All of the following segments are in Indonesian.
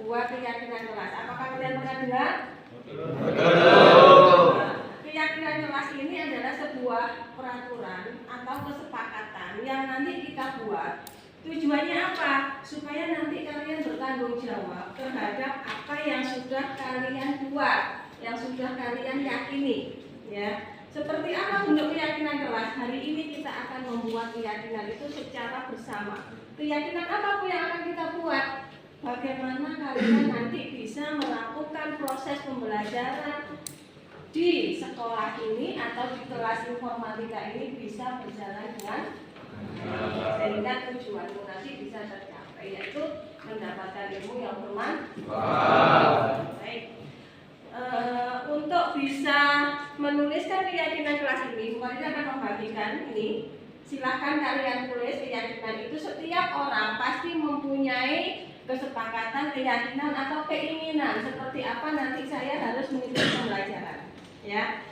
sebuah keyakinan kelas. Apakah kalian pernah dengar? Keyakinan kelas ini adalah sebuah peraturan atau kesepakatan yang nanti kita buat. Tujuannya apa? Supaya nanti kalian bertanggung jawab terhadap apa yang sudah kalian buat, yang sudah kalian yakini, ya. Seperti apa bentuk keyakinan kelas? Hari ini kita akan membuat keyakinan itu secara bersama. Keyakinan apa yang akan kita buat? Bagaimana kalian nanti bisa melakukan proses pembelajaran di sekolah ini atau di kelas informatika ini bisa berjalan dengan sehingga tujuanmu nanti bisa tercapai, yaitu mendapatkan ilmu yang bermanfaat. Baik. Untuk bisa menuliskan keyakinan kelas ini, Mukarida akan membagikan ini. Silahkan kalian tulis keyakinan itu. Setiap orang pasti mempunyai kesepakatan, keyakinan atau keinginan seperti apa nanti saya harus mengikuti pembelajaran. Ya.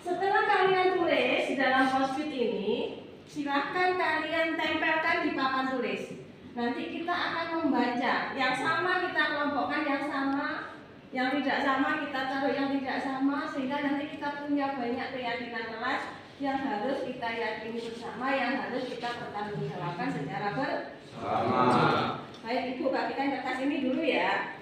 Setelah kalian tulis di dalam post-it ini, silahkan kalian tempelkan di papan tulis. Nanti kita akan membaca. Yang sama kita kelompokkan yang sama, yang tidak sama kita taruh yang tidak sama, sehingga nanti kita punya banyak keyakinan kelas yang harus kita yakini bersama, yang harus kita pertanggungjawabkan secara bersama. Baik, Ibu bagikan kertas ini dulu ya.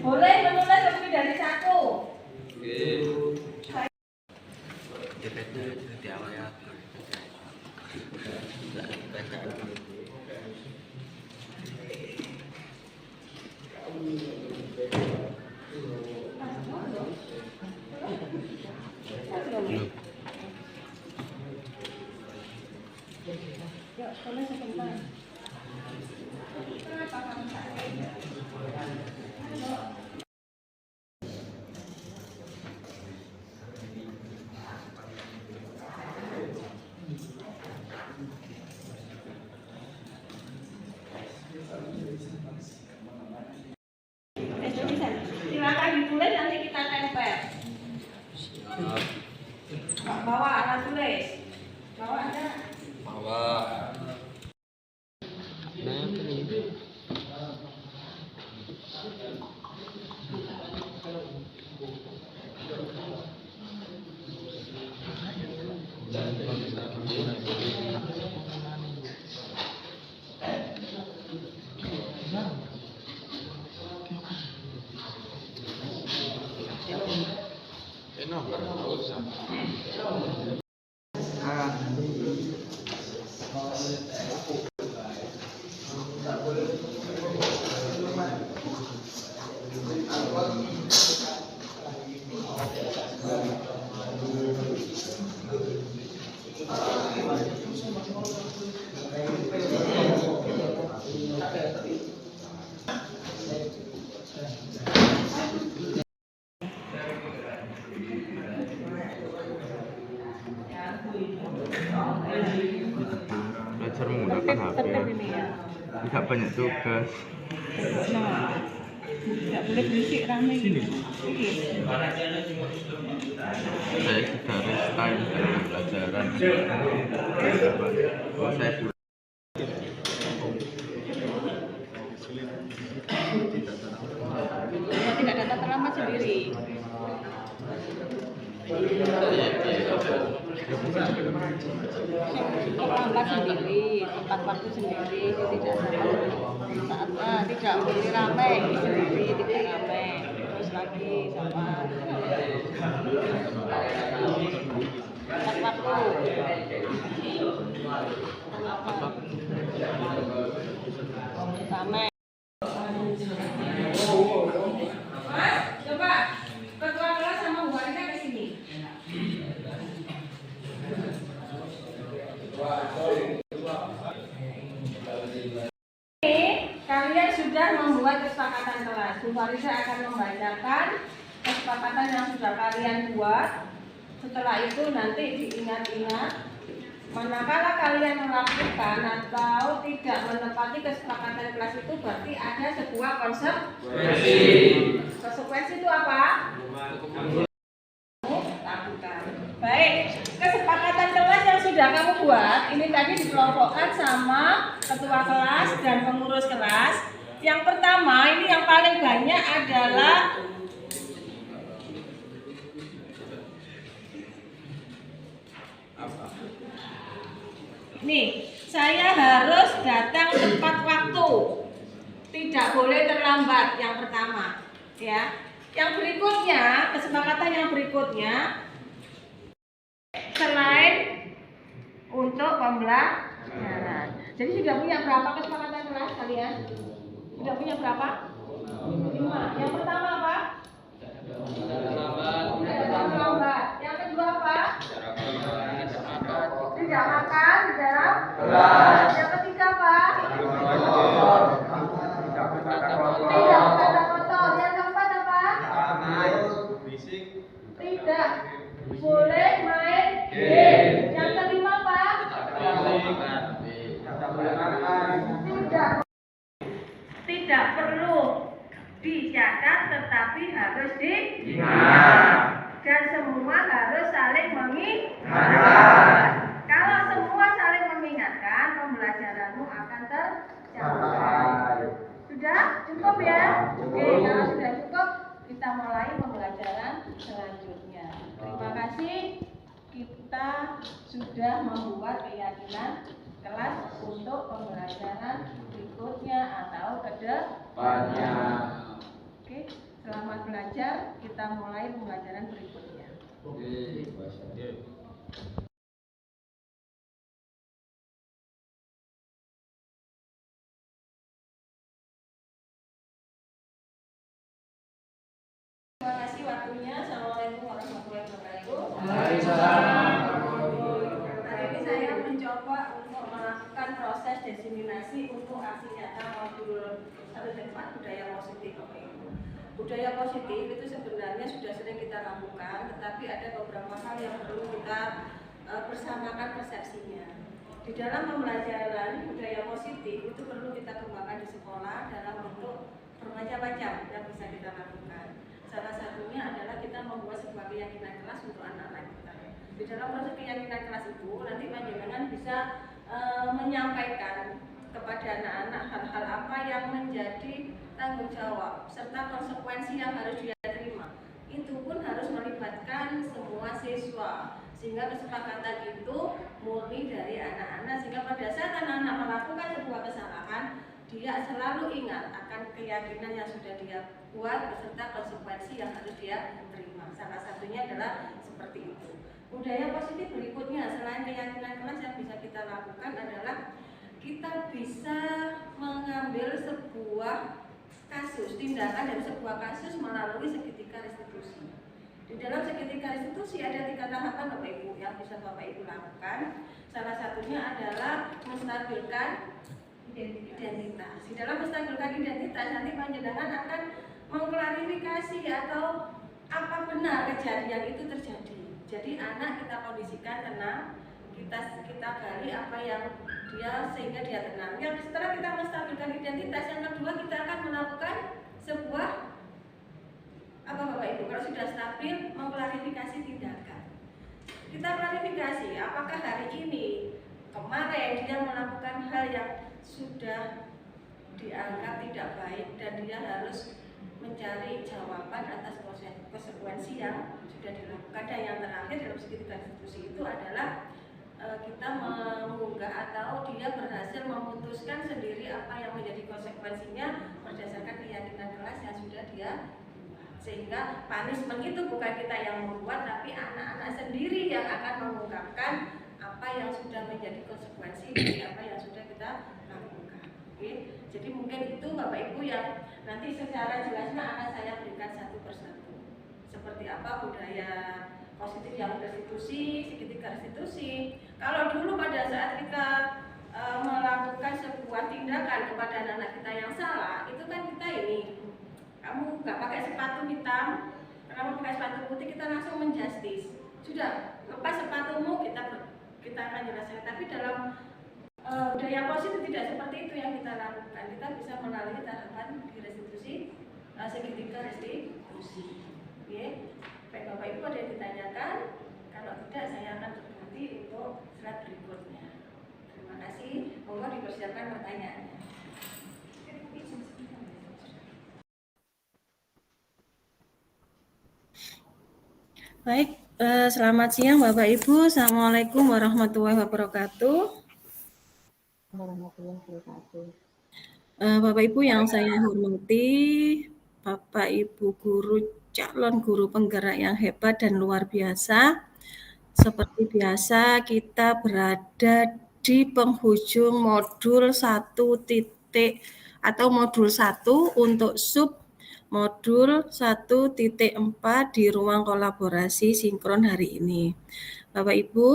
Boleh menulis lebih dari satu. Yuk, tulis sebentar. Silakan ditulis, nanti kita tempel. Bawa alat tulis. Bawa ada. Bawa. Belajar menggunakan HP, tidak banyak tugas. Tidak boleh berisik rame. Sini. Saya sudah restime dalam pelajaran. Oh, saya pulang. Tidak data terlambat sendiri. Terlambat sendiri, tempat waktu sendiri, tidak boleh ramai sendiri, tidak ramai. Terus lagi sama tempat waktu. Ramai. Coba ketua kelas sama Bu Arina ke sini. Kalian sudah membuat kesepakatan kelas. Bu Farisa akan membacakan kesepakatan yang sudah kalian buat. Setelah itu nanti diingat-ingat Manakala kalian melakukan atau tidak menepati kesepakatan kelas itu berarti ada sebuah konsekuensi. Konsekuensi itu apa? Lakukan. Baik, kesepakatan kelas yang sudah kamu buat ini tadi dikelompokkan sama ketua kelas dan pengurus kelas. Yang pertama ini yang paling banyak adalah nih, saya harus datang tepat waktu. Tidak boleh terlambat yang pertama, ya. Yang berikutnya, kesepakatan yang berikutnya selain untuk pembelajaran. Jadi sudah punya berapa kesepakatan kelas kalian? Sudah punya berapa? 5. Yang pertama apa? Tidak terlambat. Yang kedua apa? Tidak makan di dalam kelas. Yang ketiga apa? Tidak berkata kotor. Yang keempat apa? Tidak boleh main game. Yang kelima apa? Tidak perlu dicatat tetapi harus diingat. Dan semua harus saling mengingatkan. Kalau semua saling mengingatkan, pembelajaranmu akan tercapai. Sudah cukup ya? Oke, kalau sudah cukup, kita mulai pembelajaran selanjutnya. Terima kasih. Kita sudah membuat keyakinan kelas untuk pembelajaran berikutnya atau kedepannya. Oke, selamat belajar. Kita mulai pembelajaran berikutnya. Terima kasih waktunya. Assalamualaikum warahmatullahi wabarakatuh. Hari ini saya mencoba untuk melakukan proses diseminasi untuk aksi nyata modul 1.4 budaya positif. Budaya positif itu sebenarnya sudah sering kita lakukan, tetapi ada beberapa hal yang perlu kita bersamakan persepsinya. Di dalam pembelajaran budaya positif itu perlu kita kembangkan di sekolah dalam bentuk bermacam-macam yang bisa kita lakukan. Salah satunya adalah kita membuat sebuah keyakinan kelas untuk anak-anak kita. Di dalam proses keyakinan kelas itu nanti panjenengan bisa menyampaikan kepada anak-anak hal-hal apa yang menjadi tanggung jawab serta konsekuensi yang harus dia terima. Itu pun harus melibatkan semua siswa sehingga kesepakatan itu murni dari anak-anak sehingga pada saat anak-anak melakukan sebuah kesalahan dia selalu ingat akan keyakinan yang sudah dia buat beserta konsekuensi yang harus dia terima. Salah satunya adalah seperti itu. Budaya positif berikutnya selain keyakinan kelas yang bisa kita lakukan adalah kita bisa mengambil sebuah kasus, tindakan dari sebuah kasus melalui segitiga restitusi. Di dalam segitiga restitusi ada 3 tahapan Bapak Ibu yang bisa Bapak Ibu lakukan. Salah satunya adalah menstabilkan identitas. Di dalam menstabilkan identitas nanti panjenengan akan mengklarifikasi atau apa benar kejadian itu terjadi. Jadi anak kita kondisikan tenang, kita gali apa yang dia sehingga dia tenang. Yang setelah kita menstabilkan identitas, yang kedua kita akan melakukan sebuah apa Bapak Ibu? Kalau sudah stabil, mengklarifikasi tindakan. Kita klarifikasi apakah hari ini, kemarin dia melakukan hal yang sudah dianggap tidak baik dan dia harus mencari jawaban atas konsekuensi yang sudah dilakukan. Dan yang terakhir dalam segitiga restitusi itu adalah kita mengunggah atau dia berhasil memutuskan sendiri apa yang menjadi konsekuensinya berdasarkan keyakinan kelas yang sudah dia buat. Sehingga punishment itu bukan kita yang membuat, tapi anak-anak sendiri yang akan mengungkapkan apa yang sudah menjadi konsekuensi dari apa yang sudah kita lakukan. Oke? Jadi mungkin itu Bapak Ibu yang nanti secara jelasnya akan saya berikan satu persatu. Seperti apa budaya positif yang restitusi, segitiga restitusi. Kalau dulu pada saat kita melakukan sebuah tindakan kepada anak-anak kita yang salah, itu kan kita ini, kamu nggak pakai sepatu hitam, kamu pakai sepatu putih, kita langsung menjustis. Sudah, lepas sepatumu, kita kita akan jelaskan. Tapi dalam budaya positif tidak seperti itu yang kita lakukan. Kita bisa melalui tahapan di restitusi segitiga restitusi. Oke, baik Bapak Ibu, ada yang ditanyakan? Kalau tidak, saya akan berhenti untuk slide berikutnya. Terima kasih. Mohon dipersiapkan pertanyaannya. Baik, selamat siang Bapak Ibu. Assalamualaikum warahmatullahi wabarakatuh. Bapak Ibu yang saya hormati, Bapak Ibu guru, calon guru penggerak yang hebat dan luar biasa. Seperti biasa kita berada di penghujung modul 1 titik atau modul 1 untuk sub modul 1.4 di ruang kolaborasi sinkron hari ini. Bapak Ibu,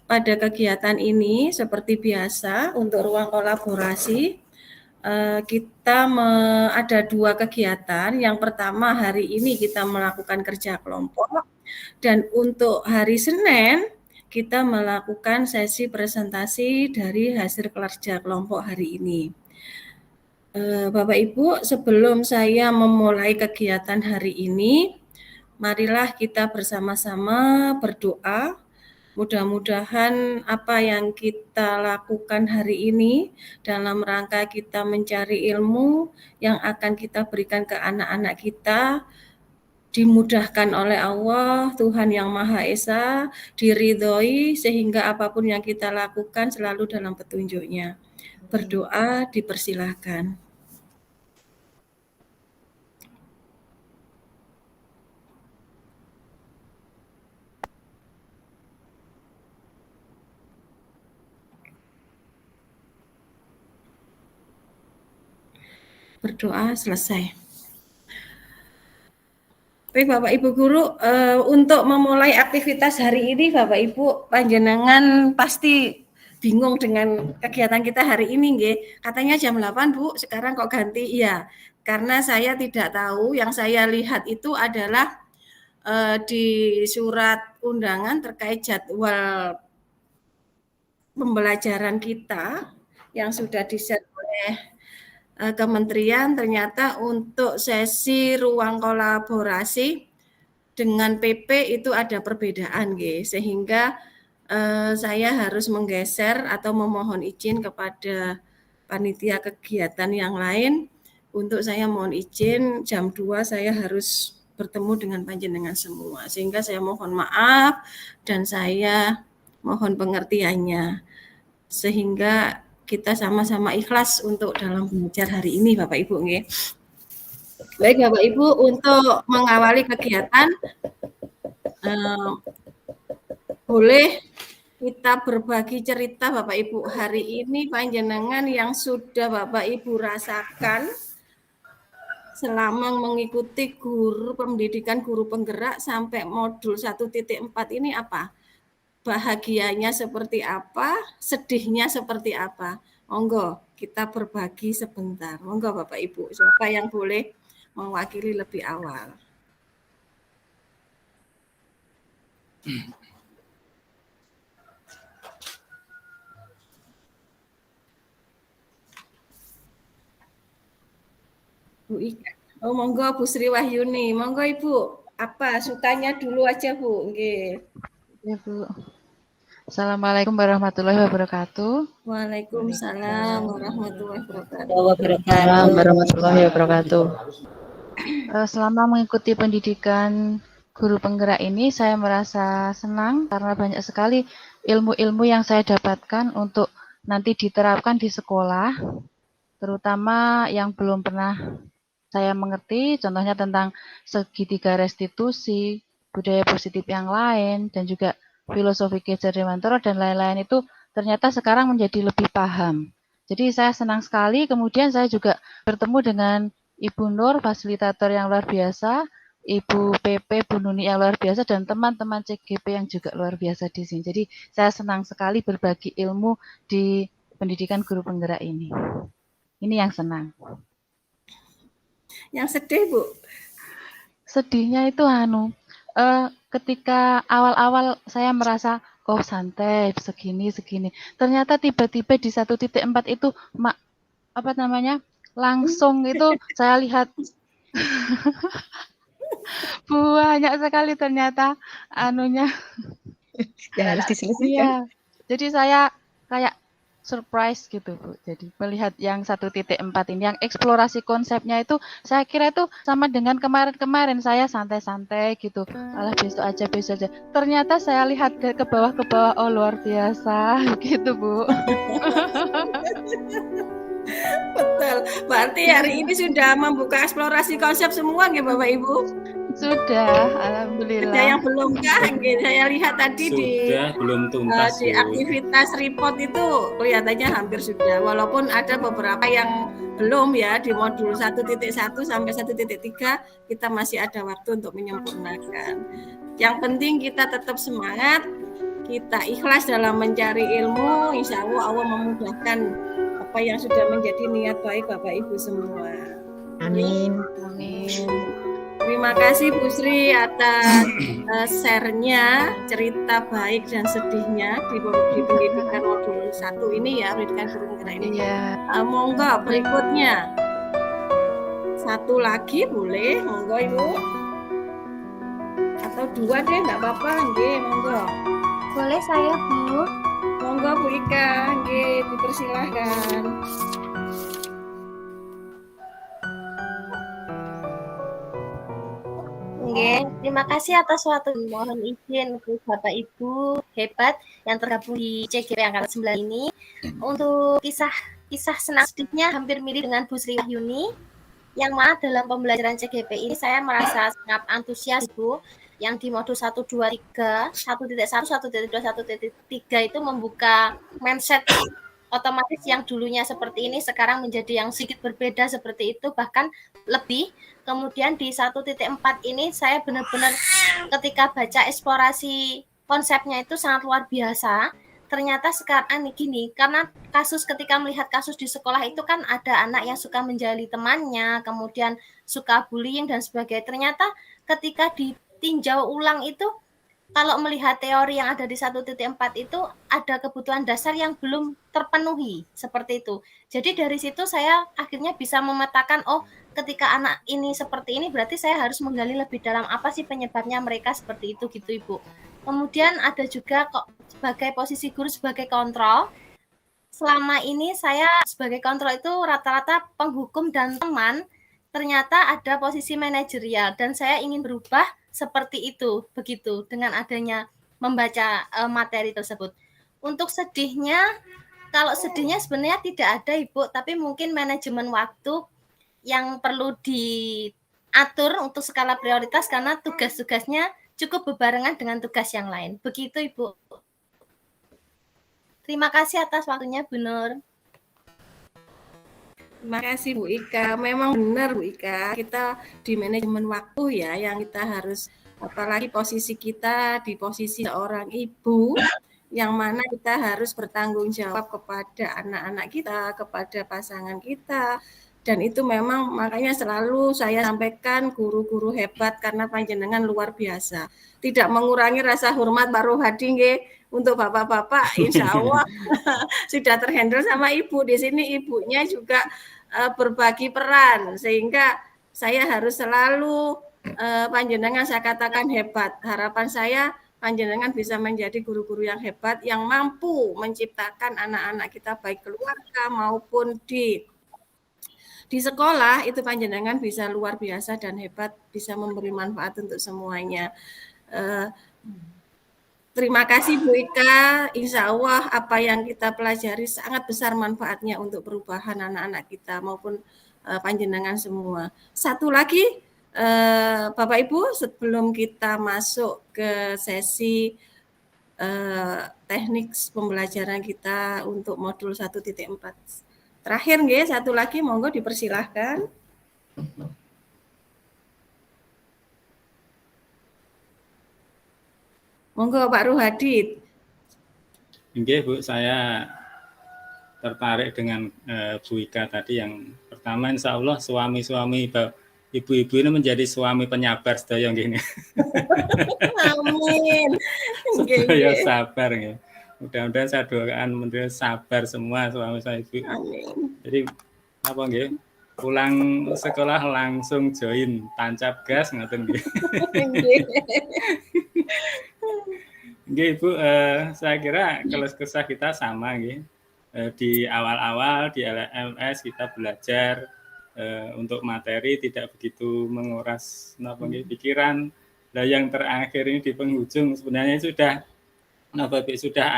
pada kegiatan ini seperti biasa untuk ruang kolaborasi kita ada 2 kegiatan. Yang pertama hari ini kita melakukan kerja kelompok, dan untuk hari Senin kita melakukan sesi presentasi dari hasil kerja kelompok hari ini. Bapak Ibu, sebelum saya memulai kegiatan hari ini, marilah kita bersama-sama berdoa. Mudah-mudahan apa yang kita lakukan hari ini dalam rangka kita mencari ilmu yang akan kita berikan ke anak-anak kita dimudahkan oleh Allah, Tuhan Yang Maha Esa, diridhoi sehingga apapun yang kita lakukan selalu dalam petunjuk-Nya. Berdoa dipersilahkan. Berdoa selesai. Baik Bapak Ibu Guru, untuk memulai aktivitas hari ini Bapak Ibu panjenengan pasti bingung dengan kegiatan kita hari ini nggih. Katanya jam 8 Bu, sekarang kok ganti? Iya, karena saya tidak tahu, yang saya lihat itu adalah di surat undangan terkait jadwal pembelajaran kita yang sudah di-share oleh kementerian, ternyata untuk sesi ruang kolaborasi dengan PP itu ada perbedaan, sehingga saya harus menggeser atau memohon izin kepada panitia kegiatan yang lain untuk saya mohon izin jam 2 saya harus bertemu dengan panjenengan semua, sehingga saya mohon maaf dan saya mohon pengertiannya, sehingga kita sama-sama ikhlas untuk dalam belajar hari ini Bapak Ibu nggih. Baik Bapak Ibu, untuk mengawali kegiatan boleh kita berbagi cerita Bapak Ibu hari ini panjenengan yang sudah Bapak Ibu rasakan selama mengikuti guru pendidikan guru penggerak sampai modul 1.4 ini apa? Bahagianya seperti apa, sedihnya seperti apa. Monggo kita berbagi sebentar. Monggo Bapak Ibu, siapa yang boleh mewakili lebih awal? Bu Ika. Oh, monggo Bu Sri Wahyuni. Monggo Ibu, apa sukanya dulu aja Bu. Nggih. Ya, Bu. Assalamualaikum warahmatullahi wabarakatuh. Waalaikumsalam warahmatullahi wabarakatuh. Waalaikumsalam warahmatullahi wabarakatuh. Selama mengikuti pendidikan guru penggerak ini, saya merasa senang karena banyak sekali ilmu-ilmu yang saya dapatkan untuk nanti diterapkan di sekolah, terutama yang belum pernah saya mengerti, contohnya tentang segitiga restitusi, budaya positif yang lain, dan juga filosofi Gezer Dewantara dan lain-lain itu ternyata sekarang menjadi lebih paham. Jadi saya senang sekali, kemudian saya juga bertemu dengan Ibu Nur, fasilitator yang luar biasa, Ibu PP, Bu Nuni yang luar biasa, dan teman-teman CGP yang juga luar biasa di sini. Jadi saya senang sekali berbagi ilmu di pendidikan guru penggerak ini. Ini yang senang. Yang sedih Bu? Sedihnya itu ketika awal-awal saya merasa oh santai, segini. Ternyata tiba-tiba di 1.4 itu, apa namanya, langsung itu saya lihat banyak sekali ternyata anunya. Yang harus diselesaikan. Iya, jadi saya kayak surprise gitu Bu. Jadi melihat yang 1.4 ini, yang eksplorasi konsepnya itu, saya kira itu sama dengan kemarin-kemarin saya santai-santai gitu. Alah besok aja. Ternyata saya lihat ke bawah, oh luar biasa gitu Bu. Betul. Berarti hari ini sudah membuka eksplorasi konsep semua nggih Bapak Ibu? Sudah, Ada alhamdulillah. yang belum kah? Nggih, saya lihat tadi Sudah, belum tuntas, di Bu. aktivitas report itu kelihatannya hampir sudah. Walaupun ada beberapa yang belum ya di modul 1.1 sampai 1.3 kita masih ada waktu untuk menyempurnakan. Yang penting kita tetap semangat, kita ikhlas dalam mencari ilmu, insya Allah memudahkan apa yang sudah menjadi niat baik Bapak Ibu semua. Amin. Amin. Terima kasih Bu Sri atas share-nya, cerita baik dan sedihnya di pendidikan modul 1 ini ya, pendidikan guru penggerak ini. Iya. Monggo berikutnya. Satu lagi boleh, monggo Ibu. Atau dua deh, enggak apa-apa, nggih, monggo. Boleh saya, Bu? Monggo Bu Ika, nggih, dipersilahkan. Oke, terima kasih atas waktu. Mohon izin untuk Bapak Ibu hebat yang tergabung di CGP Angkatan 9 ini. Untuk kisah senang sedihnya hampir mirip dengan Bu Sri Wahyuni, yang mana dalam pembelajaran CGP ini saya merasa sangat antusias Bu, yang di modul 123, 1.1, 1.2, 1.3 itu membuka mindset otomatis yang dulunya seperti ini sekarang menjadi yang sedikit berbeda seperti itu, bahkan lebih. Kemudian di 1.4 ini saya benar-benar ketika baca eksplorasi konsepnya itu sangat luar biasa. Ternyata sekarang gini, karena ketika melihat kasus di sekolah itu kan ada anak yang suka menjali temannya, kemudian suka bullying dan sebagainya. Ternyata ketika ditinjau ulang itu, kalau melihat teori yang ada di 1.4 itu ada kebutuhan dasar yang belum terpenuhi, seperti itu. Jadi dari situ saya akhirnya bisa memetakan, oh ketika anak ini seperti ini berarti saya harus menggali lebih dalam apa sih penyebabnya mereka seperti itu gitu Ibu. Kemudian ada juga kok sebagai posisi guru sebagai kontrol. Selama ini saya sebagai kontrol itu rata-rata penghukum dan teman, ternyata ada posisi manajerial dan saya ingin berubah seperti itu, begitu dengan adanya membaca materi tersebut. Untuk sedihnya, kalau sedihnya sebenarnya tidak ada Ibu, tapi mungkin manajemen waktu yang perlu diatur untuk skala prioritas karena tugas-tugasnya cukup berbarengan dengan tugas yang lain. Begitu Ibu. Terima kasih atas waktunya Bu Nur. Terima kasih Bu Ika. Memang benar Bu Ika, kita di manajemen waktu ya yang kita harus, apalagi posisi kita di posisi seorang ibu yang mana kita harus bertanggung jawab kepada anak-anak kita, kepada pasangan kita. Dan itu memang makanya selalu saya sampaikan guru-guru hebat karena panjenengan luar biasa. Tidak mengurangi rasa hormat Pak Rohadi nggih, untuk bapak-bapak insya Allah sudah terhandle sama ibu. Di sini ibunya juga berbagi peran sehingga saya harus selalu panjenengan saya katakan hebat. Harapan saya panjenengan bisa menjadi guru-guru yang hebat yang mampu menciptakan anak-anak kita baik keluarga maupun di sekolah itu panjenengan bisa luar biasa dan hebat, bisa memberi manfaat untuk semuanya. Terima kasih Bu Ika, insya Allah apa yang kita pelajari sangat besar manfaatnya untuk perubahan anak-anak kita maupun panjenengan semua. Satu lagi Bapak Ibu, sebelum kita masuk ke sesi teknik pembelajaran kita untuk modul 1.4. Terakhir nggih, satu lagi monggo dipersilahkan. Monggo Pak Ruhadi. Nggih Bu, saya tertarik dengan Bu Ika tadi yang pertama insya Allah suami-suami ibu-ibu ini menjadi suami penyabar sedaya gini. Amin. Sedaya sabar ya. Mudah-mudahan saya doakan menteri sabar semua suami saya ibu. Amin. Jadi apa nggih? Pulang sekolah langsung join tancap gas ngoten nggih. Nggih Ibu, saya kira kalau kesah kita sama nggih. Di awal-awal di LMS kita belajar untuk materi tidak begitu menguras napa nggih pikiran. Nah yang terakhir ini di penghujung sebenarnya sudah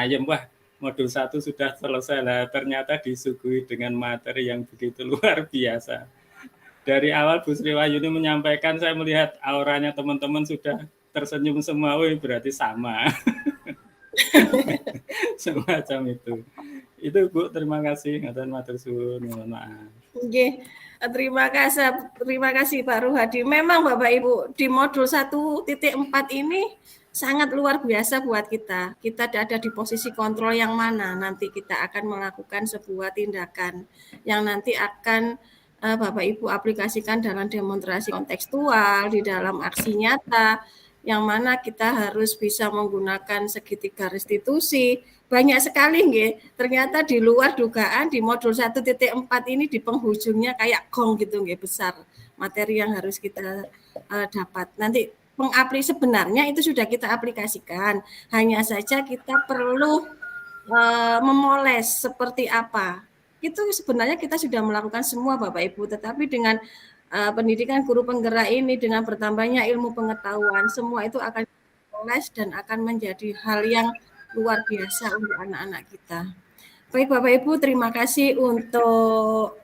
ayem, wah modul 1 sudah selesai lah, ternyata disuguhi dengan materi yang begitu luar biasa. Dari awal Bu Sri Wahyuni menyampaikan, saya melihat auranya teman-teman sudah tersenyum semua, wih berarti sama. Semacam itu. Itu Bu, terima kasih. Ngaten matur suwun, mohon maaf. Nggih. Terima kasih Pak Ruhadi. Memang Bapak Ibu di modul 1.4 ini sangat luar biasa buat kita. Kita ada di posisi kontrol yang mana nanti kita akan melakukan sebuah tindakan yang nanti akan Bapak Ibu aplikasikan dalam demonstrasi kontekstual, di dalam aksi nyata, yang mana kita harus bisa menggunakan segitiga restitusi. Banyak sekali nggih. Ternyata di luar dugaan di modul 1.4 ini di penghujungnya kayak gong gitu nggih, besar materi yang harus kita dapat. Nanti sebenarnya itu sudah kita aplikasikan, hanya saja kita perlu memoles seperti apa. Itu sebenarnya kita sudah melakukan semua Bapak Ibu, tetapi dengan pendidikan guru penggerak ini, dengan bertambahnya ilmu pengetahuan, semua itu akan memoles dan akan menjadi hal yang luar biasa untuk anak-anak kita. Baik Bapak Ibu, terima kasih untuk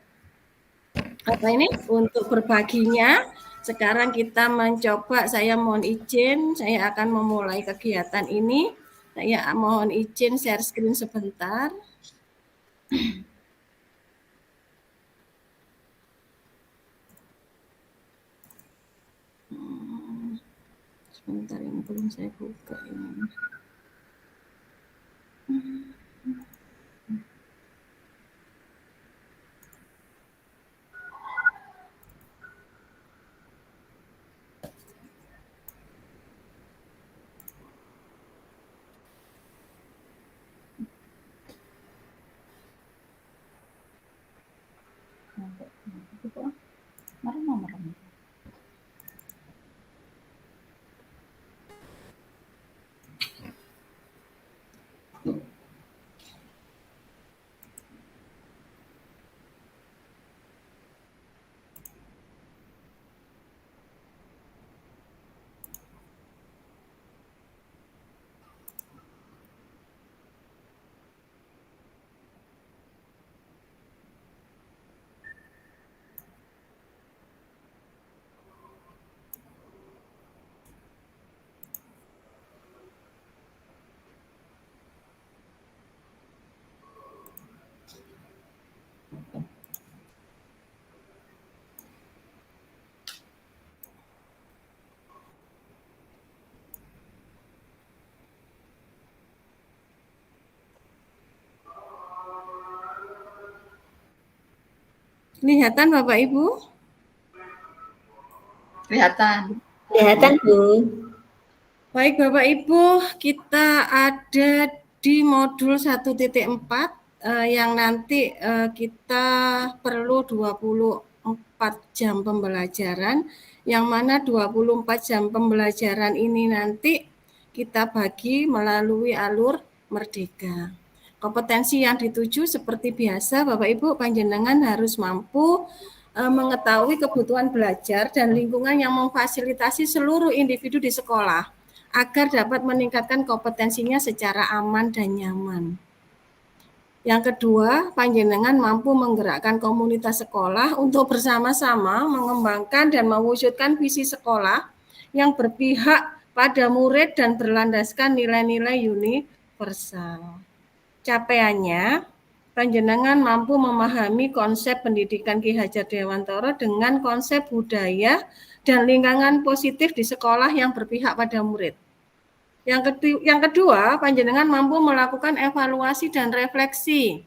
untuk berbaginya. Sekarang kita mencoba, saya mohon izin, saya akan memulai kegiatan ini. Saya mohon izin share screen sebentar. Sebentar, ini belum saya buka ini. Kelihatan Bapak Ibu? Kelihatan. Kelihatan, Bu. Baik Bapak Ibu, kita ada di modul 1.4 yang nanti kita perlu 24 jam pembelajaran, yang mana 24 jam pembelajaran ini nanti kita bagi melalui alur Merdeka. Kompetensi yang dituju seperti biasa Bapak Ibu panjenengan harus mampu mengetahui kebutuhan belajar dan lingkungan yang memfasilitasi seluruh individu di sekolah agar dapat meningkatkan kompetensinya secara aman dan nyaman. Yang kedua, panjenengan mampu menggerakkan komunitas sekolah untuk bersama-sama mengembangkan dan mewujudkan visi sekolah yang berpihak pada murid dan berlandaskan nilai-nilai universal. Capaiannya, panjenengan mampu memahami konsep pendidikan Ki Hajar Dewantara dengan konsep budaya dan lingkungan positif di sekolah yang berpihak pada murid. Yang kedua, panjenengan mampu melakukan evaluasi dan refleksi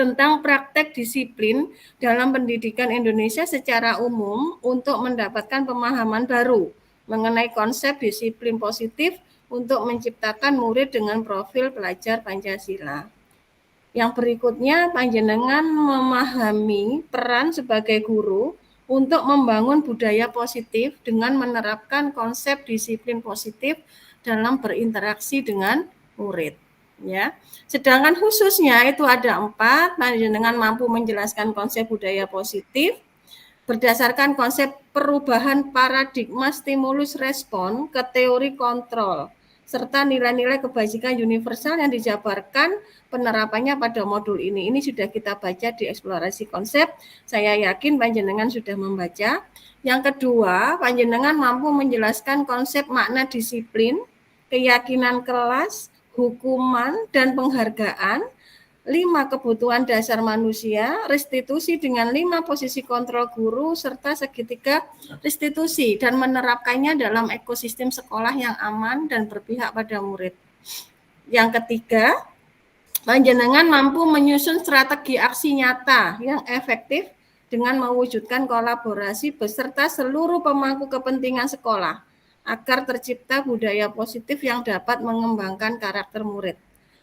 tentang praktek disiplin dalam pendidikan Indonesia secara umum untuk mendapatkan pemahaman baru mengenai konsep disiplin positif untuk menciptakan murid dengan profil pelajar Pancasila. Yang berikutnya, panjenengan memahami peran sebagai guru untuk membangun budaya positif dengan menerapkan konsep disiplin positif dalam berinteraksi dengan murid. Ya, sedangkan khususnya itu ada 4, panjenengan mampu menjelaskan konsep budaya positif berdasarkan konsep perubahan paradigma stimulus respon ke teori kontrol serta nilai-nilai kebajikan universal yang dijabarkan penerapannya pada modul ini. Ini sudah kita baca di eksplorasi konsep. Saya yakin panjenengan sudah membaca. Yang kedua, panjenengan mampu menjelaskan konsep makna disiplin, keyakinan kelas, hukuman, dan penghargaan, 5 kebutuhan dasar manusia, restitusi dengan 5 posisi kontrol guru, serta segitiga restitusi, dan menerapkannya dalam ekosistem sekolah yang aman dan berpihak pada murid. Yang ketiga, panjenengan mampu menyusun strategi aksi nyata yang efektif dengan mewujudkan kolaborasi beserta seluruh pemangku kepentingan sekolah agar tercipta budaya positif yang dapat mengembangkan karakter murid.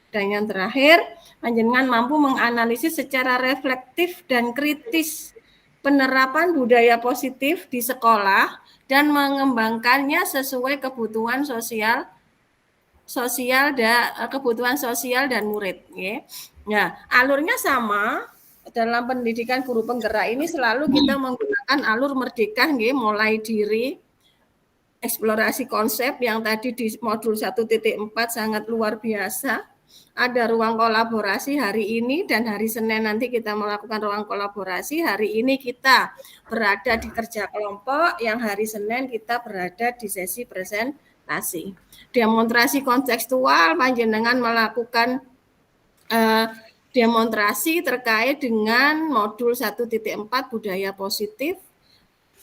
Dan yang terakhir, panjenengan mampu menganalisis secara reflektif dan kritis penerapan budaya positif di sekolah dan mengembangkannya sesuai kebutuhan kebutuhan sosial dan murid. Ya. Nah, alurnya sama dalam pendidikan guru penggerak ini selalu kita menggunakan alur merdeka, mulai diri eksplorasi konsep yang tadi di modul 1.4 sangat luar biasa. Ada ruang kolaborasi hari ini dan hari Senin nanti kita melakukan ruang kolaborasi. Hari ini kita berada di kerja kelompok, yang hari Senin kita berada di sesi presentasi. Demonstrasi kontekstual, panjenengan melakukan demonstrasi terkait dengan modul 1.4 budaya positif,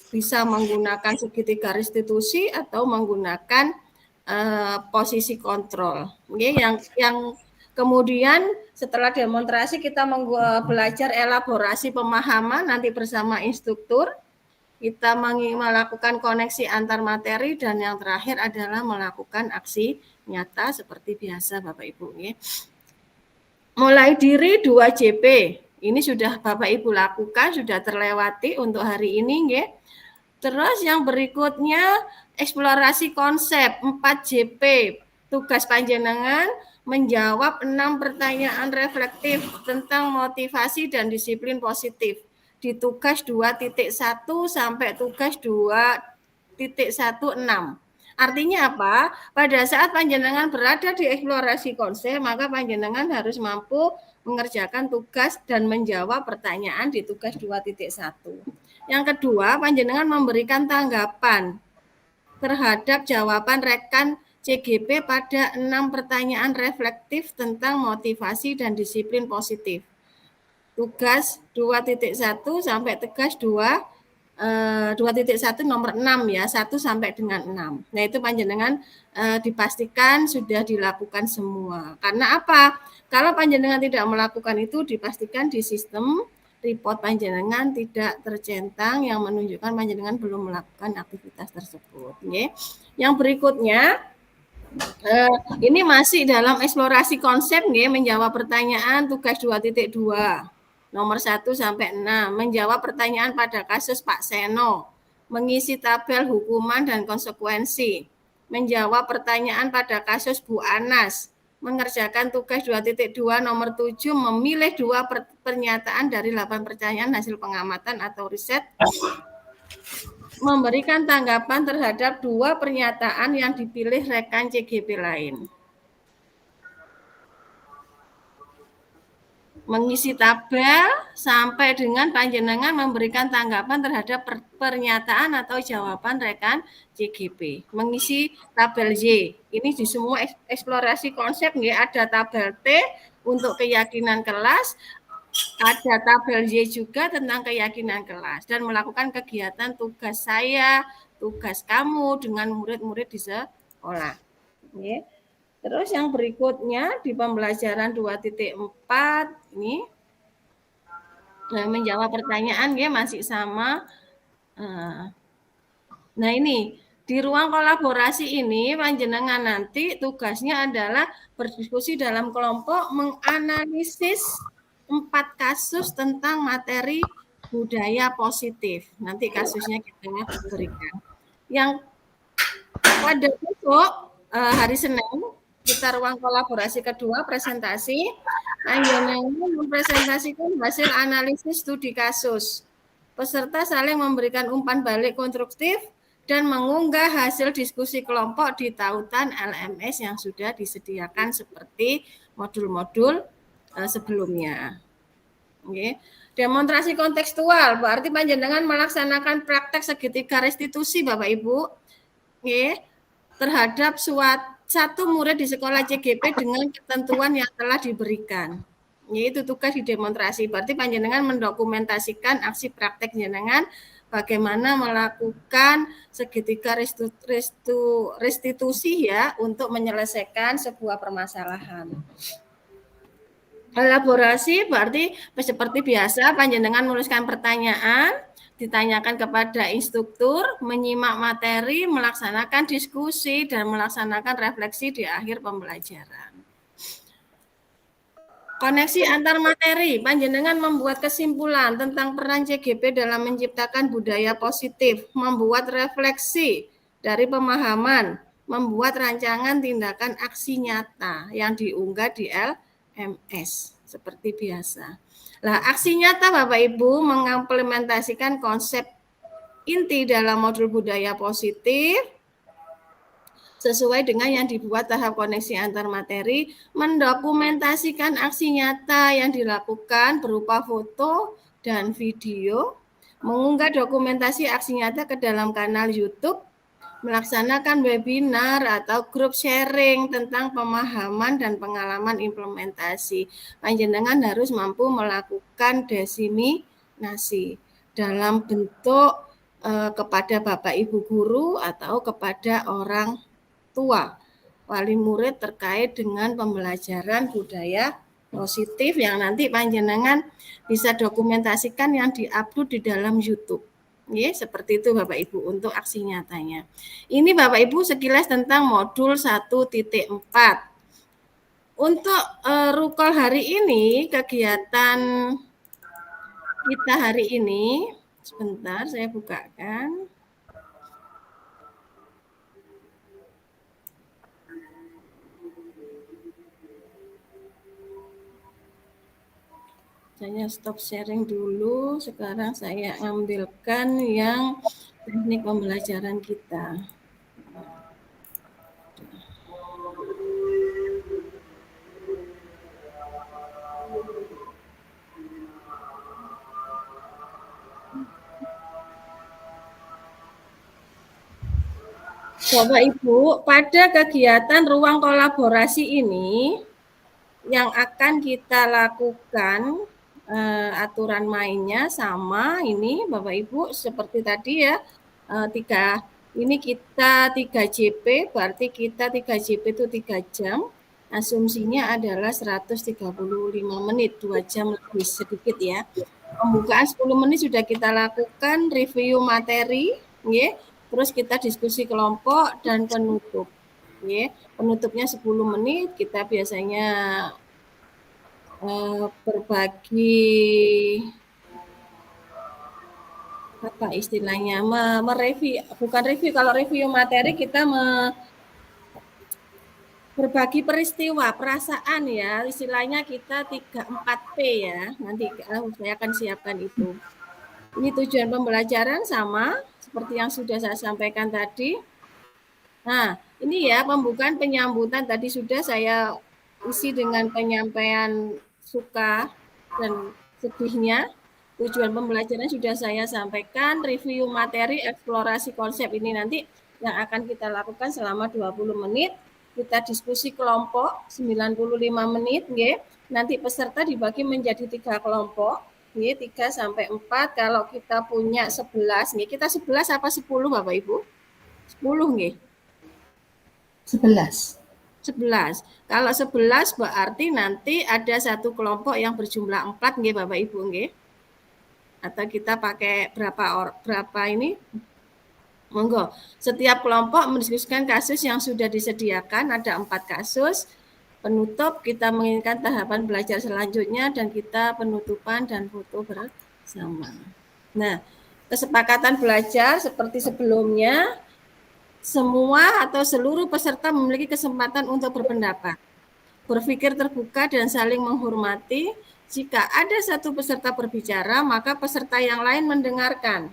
bisa menggunakan segitiga restitusi atau menggunakan posisi kontrol. Yang kemudian setelah demonstrasi kita belajar elaborasi pemahaman nanti bersama instruktur. Kita melakukan koneksi antar materi dan yang terakhir adalah melakukan aksi nyata seperti biasa Bapak Ibu. Mulai diri 2 JP. Ini sudah Bapak Ibu lakukan, sudah terlewati untuk hari ini. Terus yang berikutnya eksplorasi konsep 4 JP. Tugas panjenengan menjawab 6 pertanyaan reflektif tentang motivasi dan disiplin positif di tugas 2.1 sampai tugas 2.16. Artinya apa? Pada saat panjenengan berada di eksplorasi konsep, maka panjenengan harus mampu mengerjakan tugas dan menjawab pertanyaan di tugas 2.1. Yang kedua, panjenengan memberikan tanggapan terhadap jawaban rekan CGP pada 6 pertanyaan reflektif tentang motivasi dan disiplin positif. Tugas 2.1 sampai tugas 2.1 nomor 6 ya, 1 sampai dengan 6. Nah, itu panjenengan dipastikan sudah dilakukan semua. Karena apa? Kalau panjenengan tidak melakukan itu, dipastikan di sistem report panjenengan tidak tercentang yang menunjukkan panjenengan belum melakukan aktivitas tersebut. Yang berikutnya, ini masih dalam eksplorasi konsep, menjawab pertanyaan tugas 2.2 nomor 1 sampai 6, menjawab pertanyaan pada kasus Pak Seno, mengisi tabel hukuman dan konsekuensi, menjawab pertanyaan pada kasus Bu Anas, mengerjakan tugas 2.2 nomor 7, memilih 2 pernyataan dari 8 pertanyaan hasil pengamatan atau riset, memberikan tanggapan terhadap 2 pernyataan yang dipilih rekan CGP lain. Mengisi tabel sampai dengan panjenengan memberikan tanggapan terhadap pernyataan atau jawaban rekan CGP. Mengisi tabel Y. Ini di semua eksplorasi konsep ada tabel T untuk keyakinan kelas, ada tabel Y juga tentang keyakinan kelas, dan melakukan kegiatan tugas saya, tugas kamu dengan murid-murid di sekolah. Terus yang berikutnya di pembelajaran 2.4 ini menjawab pertanyaan nggih masih sama. Nah ini di ruang kolaborasi ini panjenengan nanti tugasnya adalah berdiskusi dalam kelompok menganalisis 4 kasus tentang materi budaya positif. Nanti kasusnya kita berikan. Yang pada besok hari Senin kita ruang kolaborasi kedua presentasi. Panjenengan mempresentasikan hasil analisis studi kasus. Peserta saling memberikan umpan balik konstruktif dan mengunggah hasil diskusi kelompok di tautan LMS yang sudah disediakan seperti modul-modul sebelumnya. Oke. Demonstrasi kontekstual berarti panjenengan melaksanakan praktek segitiga restitusi Bapak Ibu. Oke. Terhadap satu murid di sekolah CGP dengan ketentuan yang telah diberikan. Yaitu tugas di demonstrasi. Berarti panjenengan mendokumentasikan aksi praktek jenengan bagaimana melakukan segitiga restitusi ya untuk menyelesaikan sebuah permasalahan. Elaborasi berarti seperti biasa panjenengan menuliskan pertanyaan, ditanyakan kepada instruktur, menyimak materi, melaksanakan diskusi dan melaksanakan refleksi di akhir pembelajaran. Koneksi antar materi, panjenengan membuat kesimpulan tentang peran CGP dalam menciptakan budaya positif, membuat refleksi dari pemahaman, membuat rancangan tindakan aksi nyata yang diunggah di LMS seperti biasa. Nah, aksi nyata Bapak Ibu mengimplementasikan konsep inti dalam modul budaya positif sesuai dengan yang dibuat tahap koneksi antar materi, mendokumentasikan aksi nyata yang dilakukan berupa foto dan video, mengunggah dokumentasi aksi nyata ke dalam kanal YouTube, melaksanakan webinar atau grup sharing tentang pemahaman dan pengalaman implementasi. Panjenengan harus mampu melakukan diseminasi dalam bentuk kepada Bapak Ibu guru atau kepada orang tua, wali murid terkait dengan pembelajaran budaya positif yang nanti panjenengan bisa dokumentasikan yang diupload di dalam YouTube. Ya, seperti itu Bapak Ibu untuk aksi nyatanya. Ini Bapak Ibu sekilas tentang modul 1.4. Untuk rukol hari ini, kegiatan kita hari ini, sebentar saya bukakan. Saya stop sharing dulu, sekarang saya ambilkan yang teknik pembelajaran kita. Bapak Ibu, pada kegiatan ruang kolaborasi ini yang akan kita lakukan aturan mainnya sama ini Bapak Ibu seperti tadi ya, ini kita 3JP berarti kita 3JP itu 3 jam, asumsinya adalah 135 menit, 2 jam lebih sedikit ya. Pembukaan 10 menit sudah kita lakukan, review materi ya. Terus kita diskusi kelompok dan penutup. Ya, penutupnya 10 menit, kita biasanya berbagi apa istilahnya mereview, bukan review, kalau review materi kita berbagi peristiwa, perasaan ya, istilahnya kita 3-4P ya, nanti saya akan siapkan itu. Ini tujuan pembelajaran sama seperti yang sudah saya sampaikan tadi. Nah, ini ya pembukaan penyambutan tadi sudah saya isi dengan penyampaian suka dan sedihnya. Tujuan pembelajaran sudah saya sampaikan, review materi, eksplorasi konsep ini nanti yang akan kita lakukan selama 20 menit. Kita diskusi kelompok 95 menit, ya. Nanti peserta dibagi menjadi 3 kelompok. 3-4, kalau kita punya 11, nih, kita 11 apa 10 Bapak Ibu? 10 nih. 11. Kalau 11 berarti nanti ada satu kelompok yang berjumlah 4 nih Bapak Ibu nih. atau kita pakai berapa ini? Monggo. Setiap kelompok mendiskusikan kasus yang sudah disediakan, ada 4 kasus. Penutup kita menginginkan tahapan belajar selanjutnya dan kita penutupan dan foto bersama. Nah, kesepakatan belajar seperti sebelumnya, semua atau seluruh peserta memiliki kesempatan untuk berpendapat, berpikir terbuka dan saling menghormati. Jika ada satu peserta berbicara, maka peserta yang lain mendengarkan,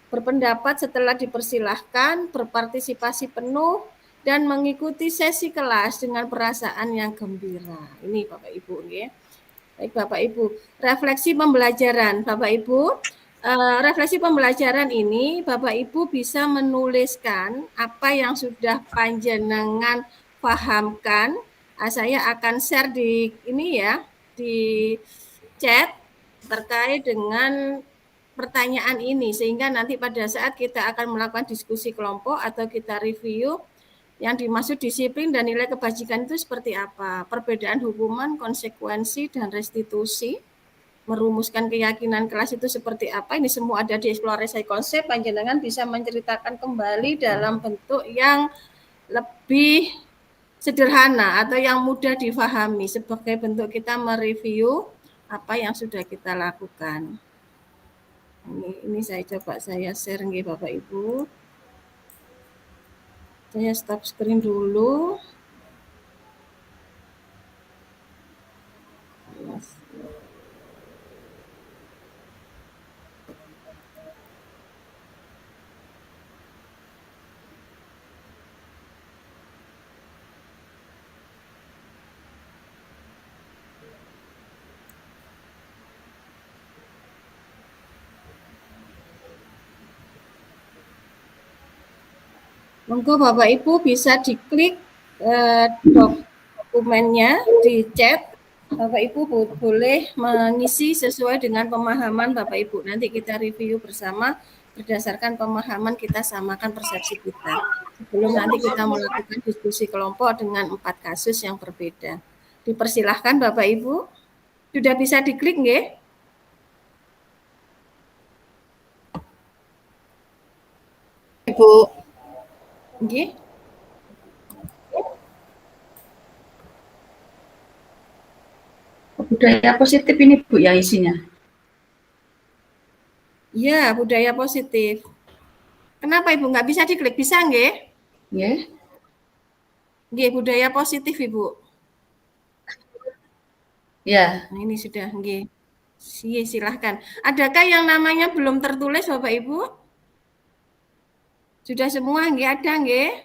berpendapat setelah dipersilahkan, berpartisipasi penuh, dan mengikuti sesi kelas dengan perasaan yang gembira. Ini Bapak Ibu, ya. Baik Bapak Ibu, refleksi pembelajaran. Bapak Ibu, refleksi pembelajaran ini Bapak Ibu bisa menuliskan apa yang sudah panjenengan pahamkan. Saya akan share di ini ya, di chat terkait dengan pertanyaan ini, sehingga nanti pada saat kita akan melakukan diskusi kelompok atau kita review, yang dimaksud disiplin dan nilai kebajikan itu seperti apa, perbedaan hukuman, konsekuensi, dan restitusi, merumuskan keyakinan kelas itu seperti apa, ini semua ada di eksplorasi konsep. Panjenengan bisa menceritakan kembali dalam bentuk yang lebih sederhana atau yang mudah difahami sebagai bentuk kita mereview apa yang sudah kita lakukan. Ini saya coba saya share nggih Bapak Ibu. Saya stop screen dulu. Monggo Bapak Ibu bisa diklik dokumennya di chat. Bapak Ibu boleh mengisi sesuai dengan pemahaman Bapak Ibu. Nanti kita review bersama berdasarkan pemahaman, kita samakan persepsi kita. Sebelum nanti kita melakukan diskusi kelompok dengan 4 kasus yang berbeda. Dipersilahkan Bapak Ibu. Sudah bisa diklik nggih? Ibu. Nggih. Budaya positif ini Bu ya isinya. Ya, budaya positif. Kenapa Ibu nggak bisa diklik? Bisa nggih? Nggih. Nggih, budaya positif Ibu. Ya. Nah, ini sudah nggih. Silahkan. Adakah yang namanya belum tertulis Bapak Ibu? Sudah semua nggih, ada nggih?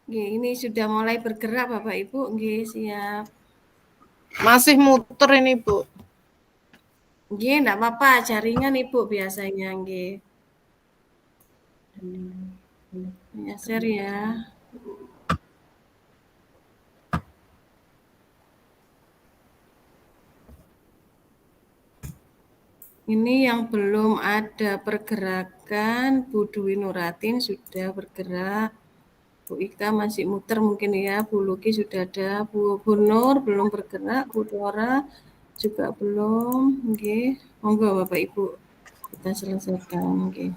Nggih, ini sudah mulai bergerak Bapak Ibu. Nggih, siap. Masih muter ini Bu. Nggih, enggak apa-apa, jaringan Ibu biasanya nggih. Ya, share ya. Ini yang belum ada pergerakan, Bu Dwi Nuratin sudah bergerak, Bu Ika masih muter mungkin ya, Bu Luki sudah ada, Bu Nur belum bergerak, Bu Dora juga belum, oke. Monggo Bapak Ibu kita selesaikan, oke.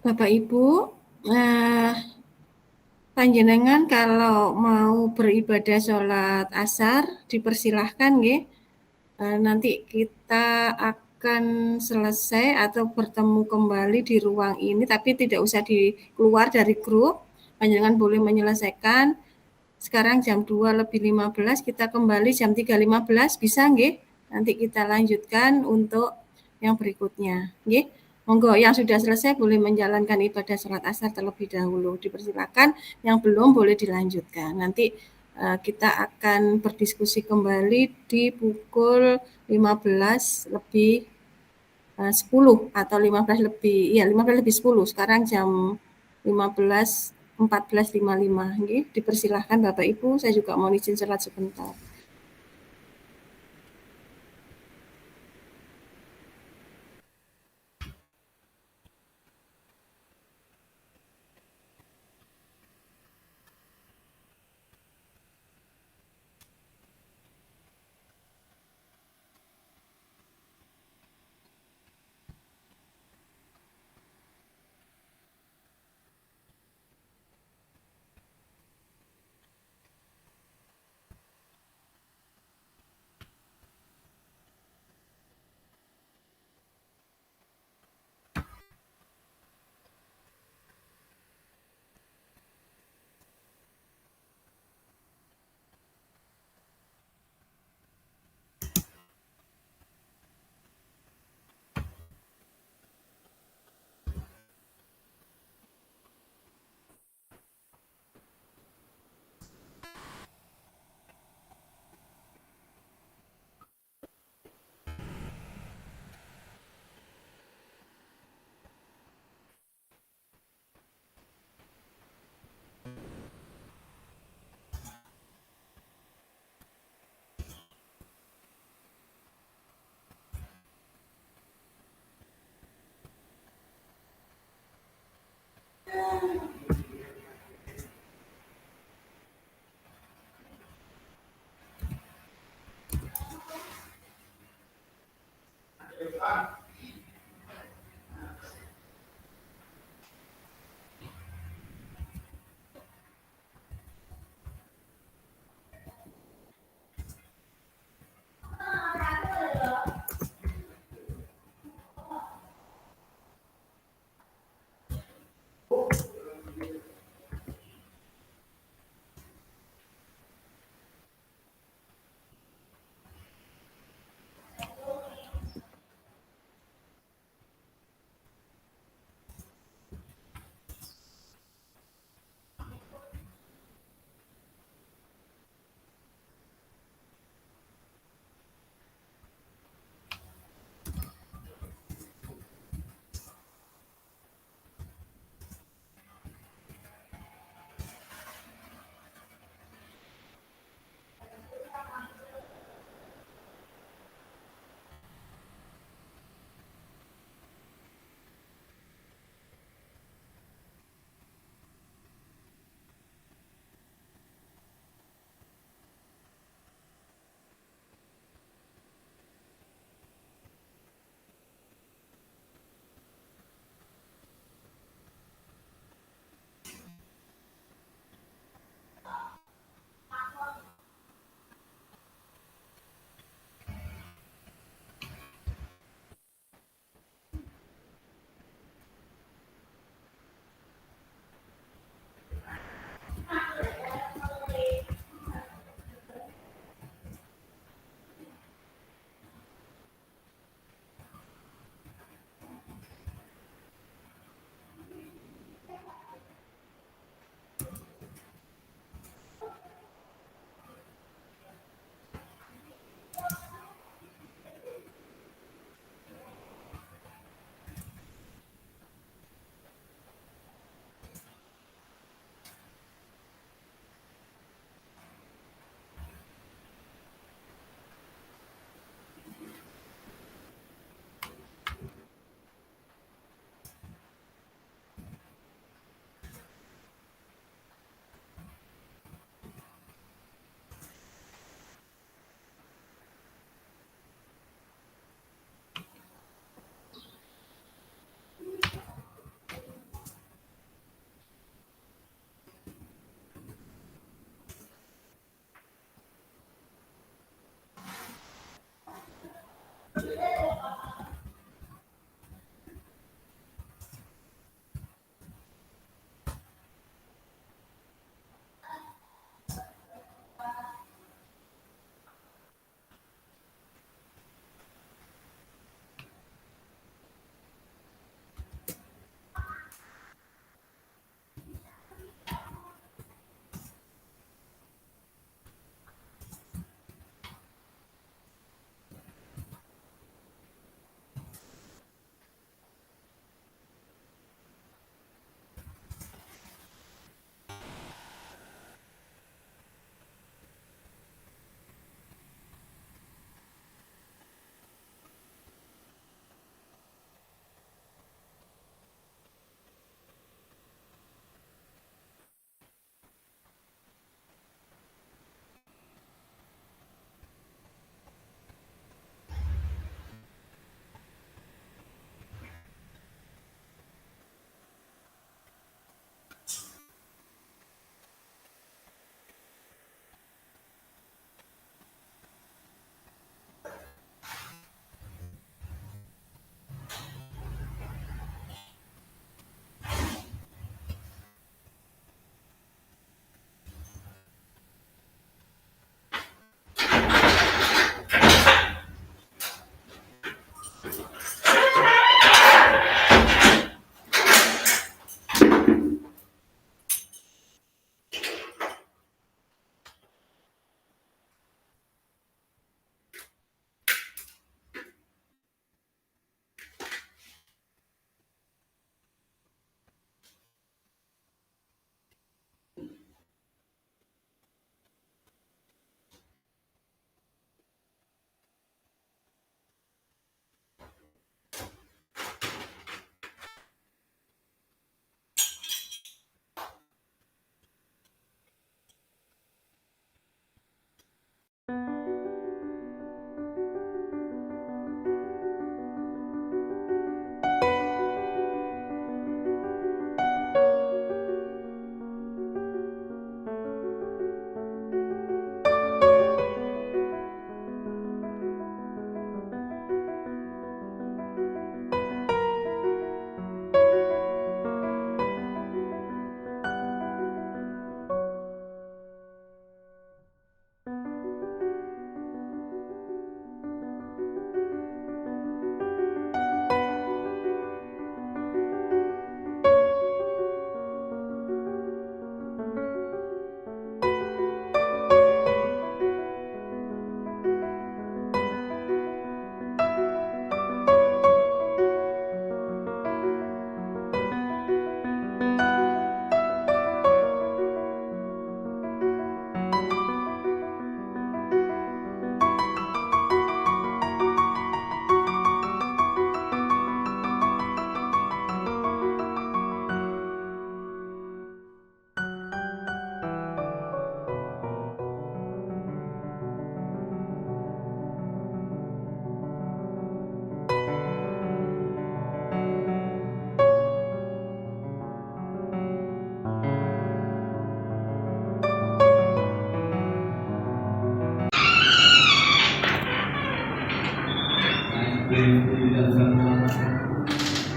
Bapak Ibu, panjenengan kalau mau beribadah sholat asar dipersilahkan nggih. Nanti kita akan selesai atau bertemu kembali di ruang ini, tapi tidak usah keluar dari grup. Panjenengan boleh menyelesaikan. Sekarang jam 2:15, kita kembali jam 3:15, bisa nggih? Nanti kita lanjutkan untuk yang berikutnya, nggih. Monggo yang sudah selesai boleh menjalankan ibadah sholat asar terlebih dahulu. Dipersilakan, yang belum boleh dilanjutkan. Nanti kita akan berdiskusi kembali di pukul 15:10 atau 15:10. Sekarang jam 14:55. Nggih, dipersilahkan Bapak Ibu, saya juga mau izin sholat sebentar.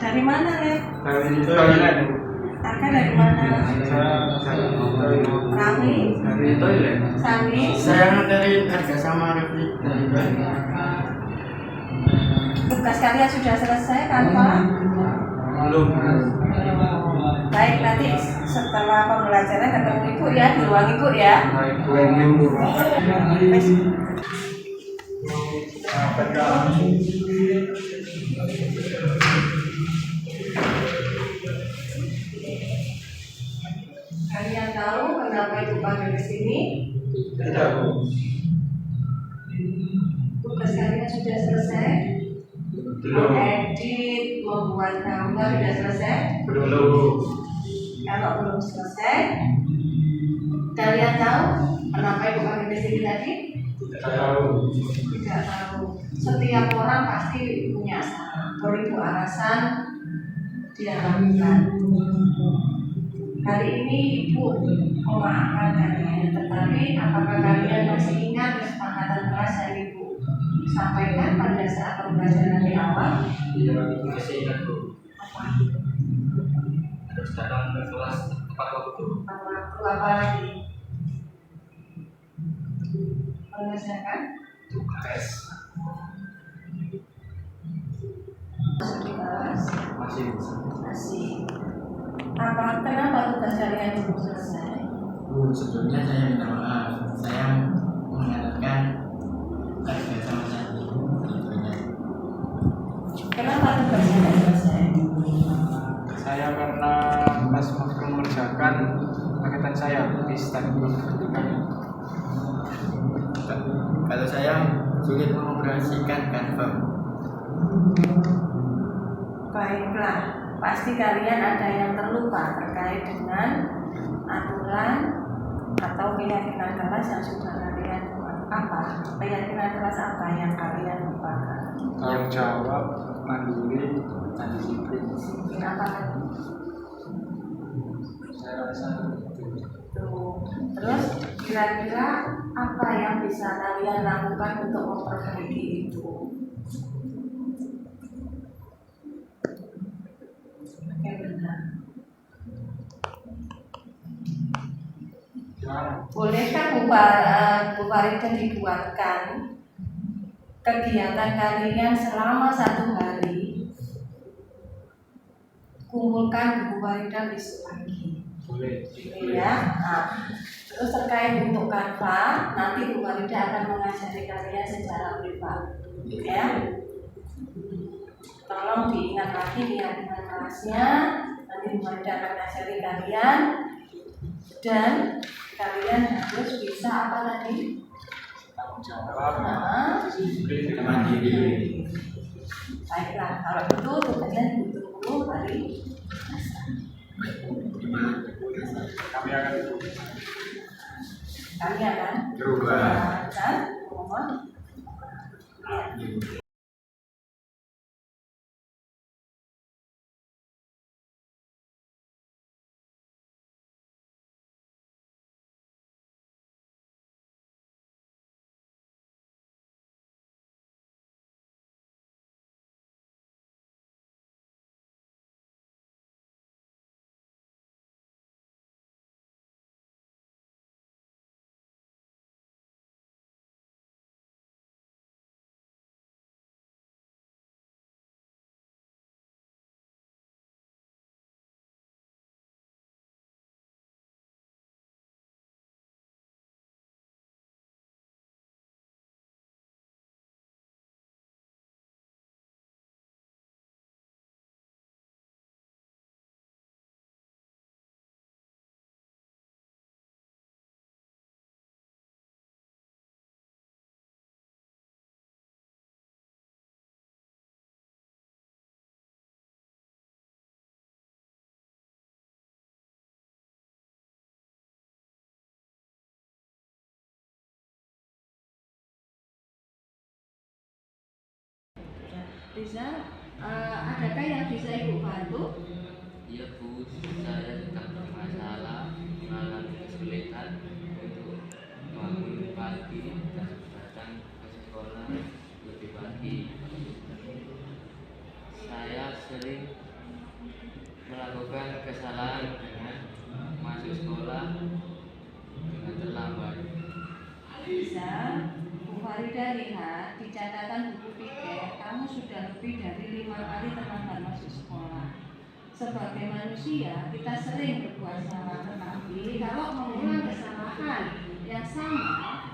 Dari mana, Lek? Dari toilet. Kakak dari mana? Rami? Dari toilet. Sami? Saya dari Harga Sama Refli dari toilet. Tugas kalian sudah selesai kan, Pak? Belum. Baik, nanti setelah pembelajaran ketemu Ibu ya, di ruang Ibu ya. Wes. Kalian tahu kenapa Ibu panggil ke sini? Tidak. Tugas kalian sudah selesai? Edit, membuat gambar sudah selesai? Belum. Kalau belum selesai, kalian tahu kenapa Ibu panggil ke sini tadi? Tidak tahu. Tidak tahu. Setiap orang pasti punya beribu alasan dia lakukan. Hari ini Ibu memaafkan kalian, tetapi apakah kalian masih ingat kesepakatan kelas yang Ibu sampaikan pada saat pembelajaran di awal? Masih ingat, Bu. Harus datang ke kelas tepat waktu. Waktu apa lagi? Mengerjakan Tugas. masuk di kelas? Masih. Masih. Kenapa tugas kalian belum selesai? Bu, sebelumnya saya minta maaf. Saya mengatakan Harga Sama tadi. Kenapa tugasnya tidak selesai? Saya karena pas waktu mengerjakan paketan saya habis tadi belum ketika. Kalau saya sulit mengoperasikan Canva. Baiklah, pasti kalian ada yang terlupa terkait dengan aturan atau keyakinan kelas yang sudah kalian apa? Keyakinan kelas apa yang kalian lupakan? Tanggung jawab, mandiri, dan disiplin. Apa lagi? Saya rasa Tuh. Terus kira-kira apa yang bisa kalian lakukan untuk memperbaiki itu? Oke, benar. Bolehkah Bu Farida dibuatkan kegiatan kalian selama 1 hari? Kumpulkan Bu Farida besok pagi. boleh. Ya. Nah, terus terkait untuk Canva, nanti Bu Farida akan mengajari kalian secara privat. Ya. Tolong diingat lagi keyakinan kelasnya. Nanti Bu Farida akan mengajari kalian dan kalian harus bisa apa tadi? Tanggung jawab, Nah, disiplin, Mandiri. baiklah, kalau itu tugasnya ditunggu hari Selasa. kami akan Kami akan Berubah. mohon. Ya. Bisa, adakah yang bisa Ibu bantu? Iya Bu, saya sedang bermasalah mengalami kesulitan untuk bangun pagi dan datang ke sekolah lebih pagi. Saya sering melakukan kesalahan dengan masuk sekolah dengan terlambat. Bisa, Bu Farida lihat di catatan buku piket, kamu sudah lebih dari 5 kali terlambat masuk sekolah. Sebagai manusia, kita sering berbuat salah, tetapi kalau mengulang kesalahan yang sama,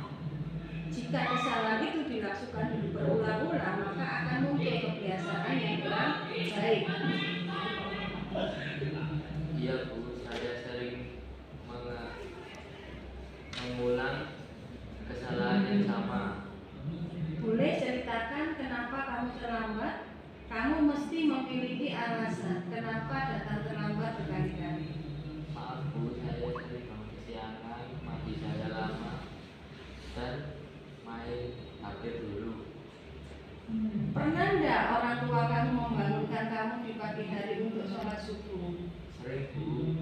jika kesalahan itu dilakukan berulang-ulang, maka akan muncul kebiasaan yang kurang baik. Iya Bu, saya sering mengulang kesalahan yang sama. Boleh ceritakan kenapa kamu terlambat? Kamu mesti memiliki alasan kenapa datang terlambat berkali-kali. Maaf Bu, saya sering bangun kesiangan, mandi saya lama, dan main HP dulu. Pernah enggak orang tua kamu membangunkan kamu di pagi hari untuk sholat subuh? Sering Bu.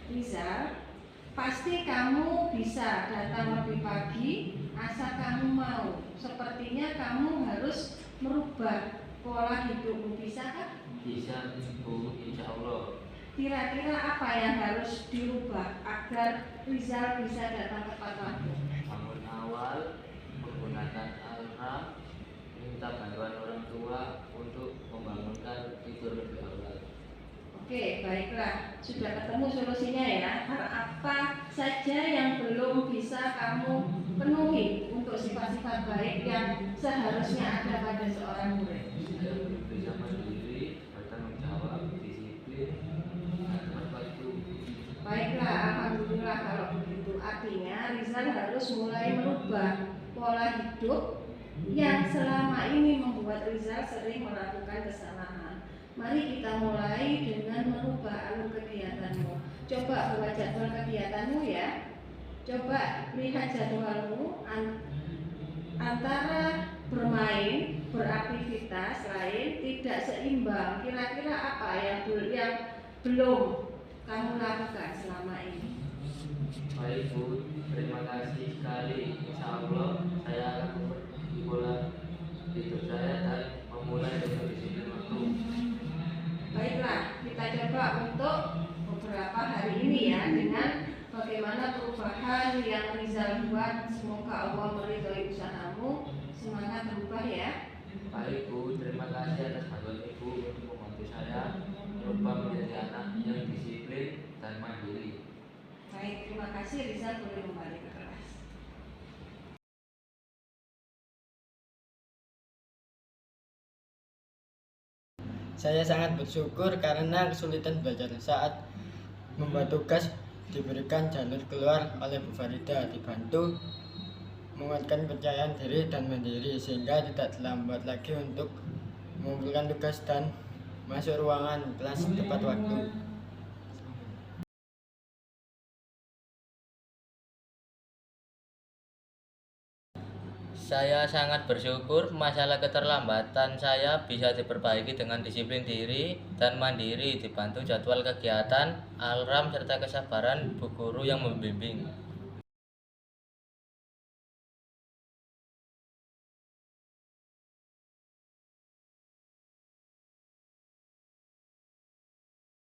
Rizal, pasti kamu bisa datang lebih pagi asal kamu mau. Sepertinya kamu harus merubah pola hidupmu, bisa kan? Bisa Bu, insya Allah. Kira-kira apa yang harus dirubah agar Rizal bisa datang tepat waktu? Bangun awal, menggunakan alarm, minta bantuan orang tua untuk membangunkan tidur lebih awal. Oke, baiklah. Sudah ketemu solusinya ya. Hal apa saja yang belum bisa kamu penuhi untuk sifat-sifat baik yang seharusnya ada pada seorang murid? Saya belum bisa mandiri, bertanggung jawab, disiplin, dan tepat waktu. Baiklah, alhamdulillah kalau begitu. Artinya Rizal harus mulai merubah pola hidup yang selama ini membuat Rizal sering melakukan kesalahan. Mari kita mulai dengan merubah alur kegiatanmu. Coba buat jadwal kegiatanmu ya. Coba lihat jadwalmu antara bermain, beraktivitas lain tidak seimbang. Kira-kira apa yang belum kamu lakukan selama ini? Baik Bu, terima kasih sekali. Insya Allah saya akan memperbaiki pola hidup saya dan memulai dengan disiplin waktu. Baiklah, kita coba untuk beberapa hari ini ya dengan bagaimana perubahan yang Rizal buat. Semoga Allah meridhoi usahamu. Semangat berubah ya. Baik Bu, terima kasih atas bantuan Ibu untuk membantu saya berubah menjadi anak yang disiplin dan mandiri. Baik, terima kasih Rizal boleh kembali ke kelas. Saya sangat bersyukur karena kesulitan belajar saat membuat tugas diberikan jalur keluar oleh Bu Farida, dibantu menguatkan kepercayaan diri dan mandiri sehingga tidak terlambat lagi untuk mengumpulkan tugas dan masuk ruangan kelas tepat waktu. Saya sangat bersyukur masalah keterlambatan saya bisa diperbaiki dengan disiplin diri dan mandiri, dibantu jadwal kegiatan, alarm, serta kesabaran Bu Guru yang membimbing.